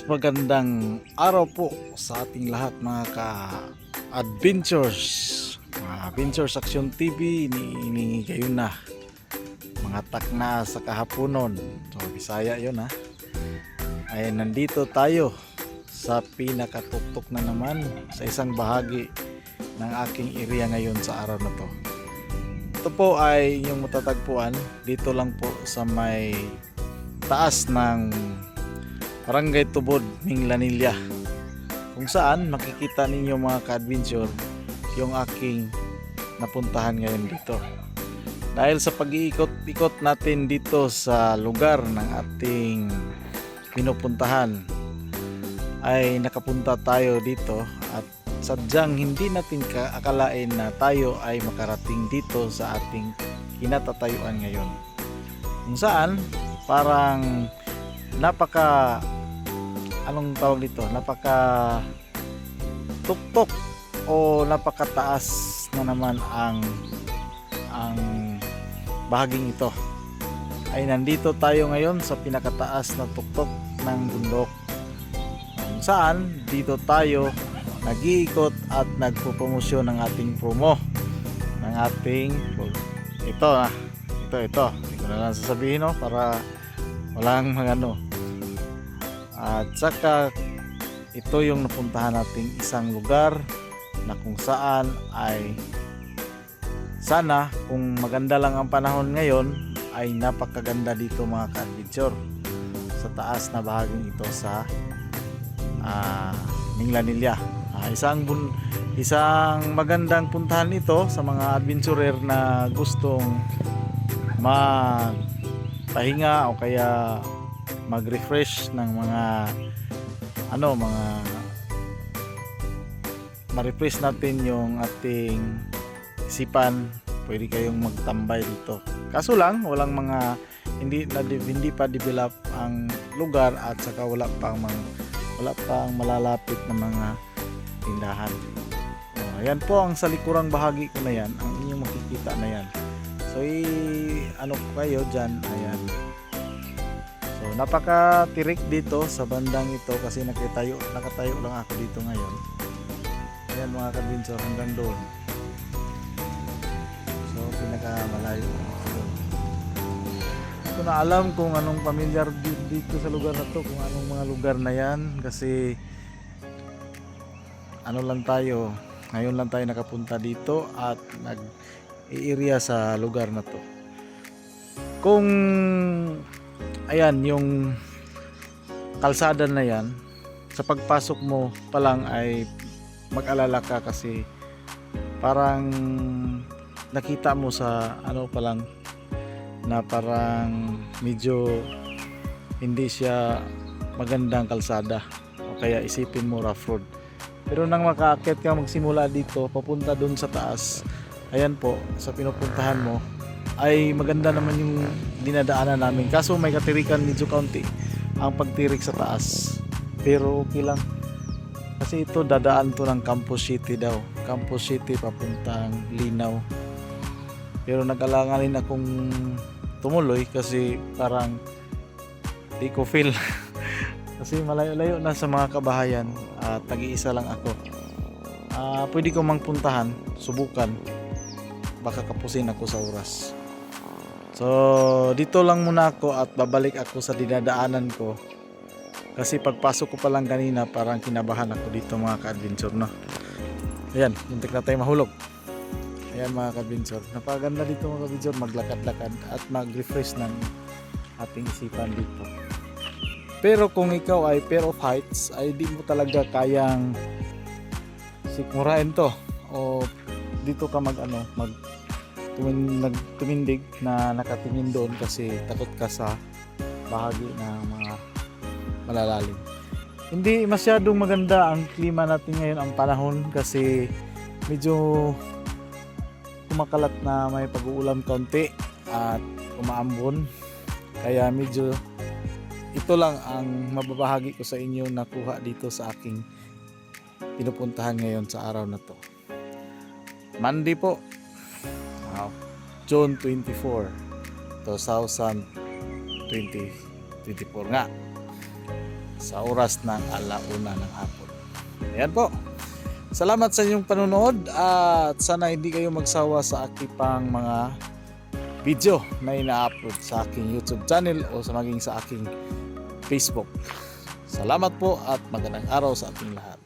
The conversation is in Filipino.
magandang araw po sa ating lahat mga ka-adventures, mga Adventures Action TV ni gayon na mga takna sa kahaponon. So Bisaya yun ha. Ay nandito tayo sa pinakatuktok na naman sa isang bahagi ng aking area ngayon sa araw na to. Ito po ay yung matatagpuan dito lang po sa may taas ng Barangay Tubod, Minglanilla, kung saan makikita ninyo mga ka-adventure yung aking napuntahan ngayon dito. Dahil sa pag-iikot-ikot natin dito sa lugar ng ating pinupuntahan ay nakapunta tayo dito at sadyang hindi natin akalain na tayo ay makarating dito sa ating kinatatayuan ngayon, kung saan parang napaka tuktok o napakataas na naman ang bahaging ito. Ay nandito tayo ngayon sa pinakataas na tuktok ng bundok, kung saan dito tayo nag-iikot at nagpo-promosyon ng ating promo ng ating ito hindi ko na lang sasabihin para walang at saka ito yung napuntahan nating isang lugar na kung saan ay sana kung maganda lang ang panahon ngayon ay napakaganda dito mga ka-adventure sa taas na bahaging ito sa Minglanilla. Isang magandang puntahan ito sa mga adventurer na gustong magpahinga o kaya mag-refresh ng ma-refresh natin yung ating isipan. Pwede kayong magtambay dito. Kaso lang walang hindi pa develop ang lugar at saka wala pang malalapit na mga tindahan. Ayan po ang sa likurang bahagi ko na yan, ang inyong makikita na yan. So kayo dyan, ayan. So napaka-tirik dito sa bandang ito kasi nakatayo lang ako dito ngayon. Ayan mga ka-adventure, hanggang doon. So pinakamalayo doon. Hindi ko na alam kung anong pamilyar dito sa lugar na to, kung anong mga lugar na yan, kasi ngayon lang tayo nakapunta dito at nag-i-area sa lugar na to. Kung ayan yung kalsada na yan, sa pagpasok mo pa lang ay mag-alala ka kasi parang nakita mo sa pa lang na parang medyo hindi siya magandang kalsada o kaya isipin mo rough road. Pero nang makaakyat ka magsimula dito papunta dun sa taas, ayan po sa pinupuntahan mo ay maganda naman yung dinadaanan namin, kaso may katirikan medyo kaunti ang pagtirik sa taas, pero okay lang kasi ito dadaan to ng Campus City papuntang Linaw. Pero nag-alanganin akong tumuloy kasi parang di ko feel kasi malayo-layo na sa mga kabahayan at nag-iisa lang ako. Pwede ko mang puntahan, subukan, baka kapusin ako sa oras. So dito lang muna ako at babalik ako sa dinadaanan ko kasi pagpasok ko pa lang kanina parang kinabahan ako dito mga ka-adventure, no? Ayan, muntik na tayo mahulog. Ayan mga ka-adventure, napaganda dito mga ka-adventure, maglakad-lakad at mag-refresh ng ating isipan dito. Pero kung ikaw ay pair of heights ay di mo talaga kayang sikmurain to o dito ka tumindig na nakatingin doon kasi takot ka sa bahagi ng mga malalalim. Hindi masyadong maganda ang klima natin ngayon, ang panahon, kasi medyo kumakalat na may pag-uulam kaunti at umaambon, kaya medyo ito lang ang mababahagi ko sa inyo na kuha dito sa aking pinupuntahan ngayon sa araw na to. Monday po, June 24, 2024 nga. sa oras ng 1:00 ng hapon. Ayan po. Salamat sa inyong panonood at sana hindi kayo magsawa sa aking pang mga video na ina-upload sa aking YouTube channel o sa maging sa aking Facebook. Salamat po at magandang araw sa ating lahat.